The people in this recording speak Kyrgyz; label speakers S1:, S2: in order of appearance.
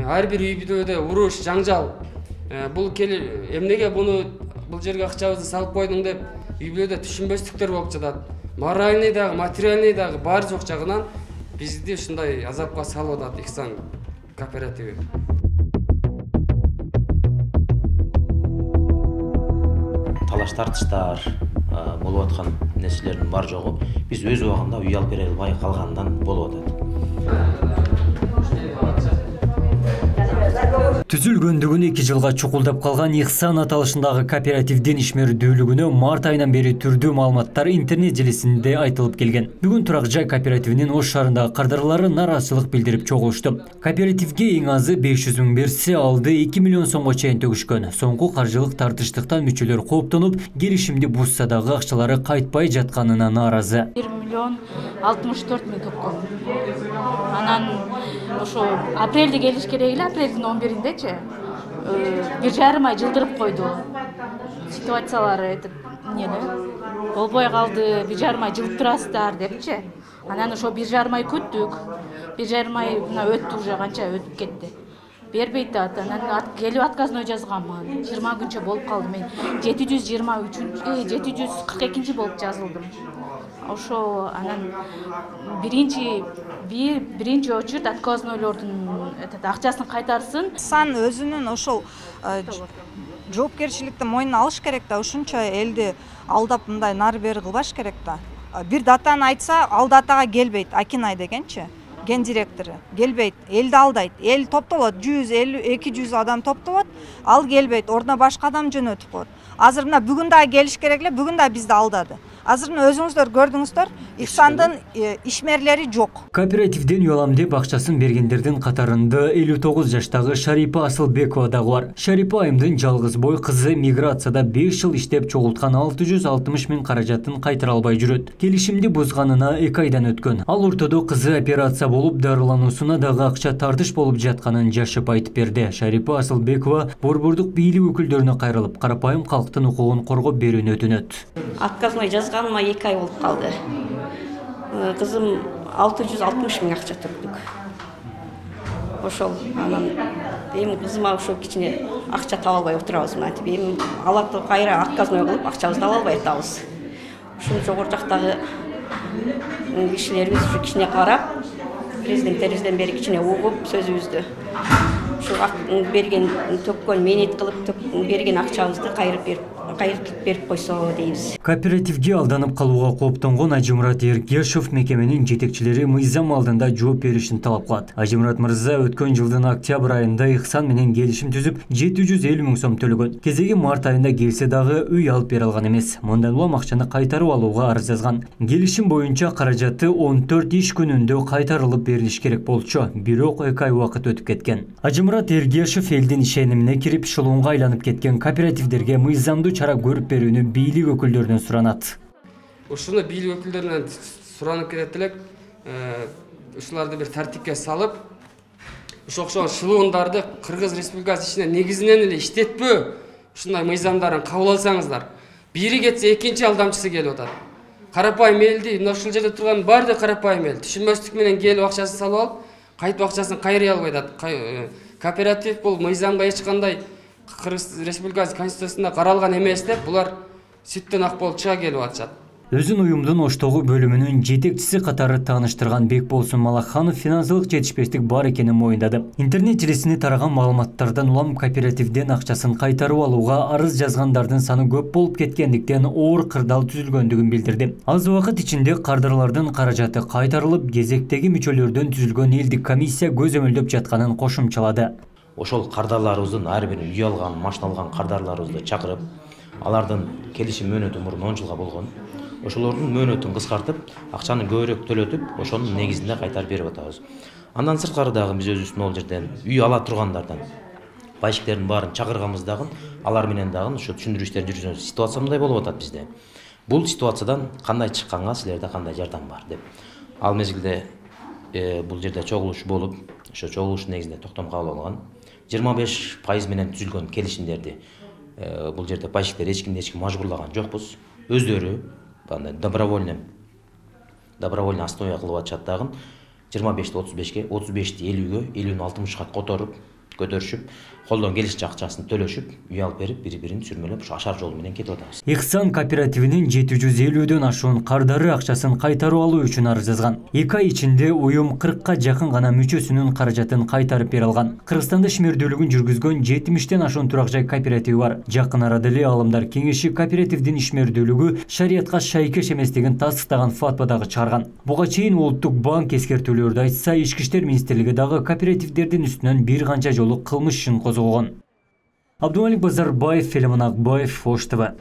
S1: ар бир үй бүлөдө уруш, жаңжал. Бул эмнеге бул жерге акчабызды салып койдуң деп үй бүлөдө түшүнбөстүктөр болуп жатат. Моральный дагы, материальный дагы бар жок жагынан бизди ушундай азапка салып атат Ихсан кооперативи.
S2: Талаш тартыштар болуп аткан нерселердин бар жогу биз өз убагында үй алып бере албай калгандан болуп атат.
S3: Түзүлгөндүгүн 2 жылга чукулдап калган Ихсан аталышындагы кооперативдин ишмердүүлүгүнө март айынан бери түрдүү маалыматтар интернет желисинде айтылып келген. Бүгүн Турак жай кооперативинин Ош шаарындагы кардарлары нааразычылык билдирип чогулушту. Кооперативге эң азы 500 миң берсе, алды 2 миллион сомго чейин төгүшкөн. Соңку каржылык тартыштыктан мүчөлөр кооптонуп, келишимди бузса дагы акчалары кайтпай жатканына нааразы.
S4: 1 миллион 64 миң топкон. Анан ошо апрелде келиш керек эле, апрелдин 11-индечи 1,5 ай жылдырып койду. Ситуациялары болбой калды, 1,5 ай жылып турасыздар депчи. Анан ошо 1,5 ай күттүк. 1,5 ай өттү, уже канча өтүп кетти. Бербейт атат. Анан келип отказной жазганмын. 20 күнчө болуп калды. Мен 742 болуп жазылдым. Ошо анан биринчи очередь отказнойлордун акчасын кайтарсын.
S5: Сан өзүнүн ошол жоопкерчиликти мойнуна алыш керек да, ушунча элди алдап мындай нары бери кылбаш керек да. Бир датаны айтса, ал датага келбейт, Акинай дегенчи, ген директору келбейт, элди алдайт. Эл топтолот, 100-200 адам топтолот, ал келбейт, ордуна башка адам жөнөтүп коет. Азыр мына бүгүн дагы келиш керек эле, бүгүн да бизди алдады. Азыр өзүңүздөр көрдүңүздөр, Ихсандын ишмерлери жок.
S3: Кооперативден үй алам деп акчасын бергендердин катарында 59 жаштагы Шарипа Асылбекова дагы бар. Шарипа айымдын жалгыз бой кызы миграцияда 5 жыл иштеп чогулткан 660 миң каражатын кайтара албай жүрөт. Келишимди бузганына 2 айдан өткөн. Ал ортодо кызы операция болуп, дарылануусуна дагы акча тартыш болуп жатканын жашып айтып берди. Шарипа Асылбекова борбордук бийлик өкүлдөрүнө кайрылып, карапайым калктын укугун коргоп берүүнү өтүнөт.
S6: Отказной жазганыма 2 ай болуп калды. Кызым 660 миң акча түрдүк. Ошол анан эми кызыма ошо кичине акча таба албай отурабыз. Мынтип эми алат кайра отказной кылып акчабызды ала албай атабыз. Ушул жогору жактагы кишилерибиз ушу кичине карап, президенттерибизден бери кичине угуп сөзүбүздү. Ушу берген төккөн менет кылып берген акчабызды кайрып берип койсо дейбиз.
S3: Кооперативге алданып калууга кооптонгон Ажымурат Эргешов мекеменин жетекчилери мыйзам алдында жооп беришин талап кылат. Ажымурат мырза өткөн жылдын октябрь айында Ихсан менен келишим түзүп 750 миң сом төлөгөн. Кезеги март айында келсе дагы үй алып бере алган эмес. Мындан улам акчаны кайтарып алууга арыз жазган. Келишим боюнча каражаты 14 иш күнүндө кайтарылып берилиш керек болчу. Бирок 2 ай убакыт өтүп кеткен. Ажымурат Эргешов элдин ишенимине кирип шылуунга айланып кеткен кооперативдерге мыйзамдуу чара көрүп берүүнү бийлик өкүлдөрүнөн суранат.
S1: Ушуну бийлик өкүлдөрүнөн суранып кетет элек, ушуларды бир тартипке салып, ошол шылуундарды Кыргыз Республикасы ичинде негизинен эле иштетпөө ушундай мыйзамдарын кабыл алсаңыздар. Бири кетсе экинчи алдамчысы келип атат. Карапайым элди, мына ушул жерде турган баардык карапайым эл түшүнбөстүк менен келип акчасын салып алып, кайтып акчасын кайрый албай атат. Кооператив бул мыйзамга эч кандай Кыргыз Республикасы Конституциясында каралган эмес деп булар сүттөн ак болуп чыга келип атышат.
S3: Өзүн уюмдун Оштогу бөлүмүнүн жетекчиси катары тааныштырган Бекболсун Малакханов финансылык жетишпештик бар экенин моюндады. Интернет желисине тараган маалыматтардан улам кооперативден акчасын кайтарып алууга арыз жазгандардын саны көп болуп кеткендиктен оор кырдаал түзүлгөндүгүн билдирди. Аз убакыт ичинде кардарлардын каражаты кайтарылып, кезектеги мүчөлөрдөн түзүлгөн элдик комиссия көзөмөлдөп жатканын кошумчалады.
S2: Ошол кардарларыбыздын ар бир үй алган, машина алган кардарларыбызды чакырып, алардын келишим мөөнөтү мурун 10 жылга болгон. Ошолордун мөөнөтүн кыскартып, акчаны көбүрөөк төлөтүп, ошонун негизинде кайтарып берип атабыз. Андан сырткары дагы биз өзүбүздүн ол жерден үй ала тургандардан пайшиктердин баарын чакырганбыз дагы, алар менен дагы ушу түшүндүрүү иштери жүргүзөбүз. Ситуация мындай болуп атат бизде. Бул ситуациядан кандай чыкканга силерде кандай жардам бар деп. Ал мезгилде бул жерде чогулуш болуп, ошо чогулуштун негизинде токтом кабыл алган. 25% менен түзүлгөн келишимдерди бул жерде пайшиктер эч ким мажбурлаган жокпуз. Өздөрү добровольный основа кылып атышат дагы 25-35ге, 35-ти 50-ге, 50-ни 60-га которуп көтөрүшүп, колдон келишинче акчасын төлөшүп, үй алып берип, бири-бирин сүрмөлөп, ушу ашар жол менен кетип атабыз.
S3: Ихсан кооперативинин 750дөн ашуун кардары акчасын кайтарып алуу үчүн арыз жазган. 2 ай ичинде уюм 40ка жакын гана мүчөсүнүн каражатын кайтарып бере алган. Кыргызстанда ишмердүүлүгүн жүргүзгөн 70тен ашуун турак жай кооперативи бар. Жакын арада эле Аалымдар кеңеши кооперативдин ишмердүүлүгү шариятка шайкеш эместигин тастыктаган фатва дагы чыгарган. Буга чейин Улуттук банк эскертүүлөрдү айтса, Ички иштер министрлиги дагы кооперативдердин үстүнөн бир канча жолу кылмыш ишин козгогон. Абдумалик Базарбаев, Фелимон Акбаев, Ош ТВ.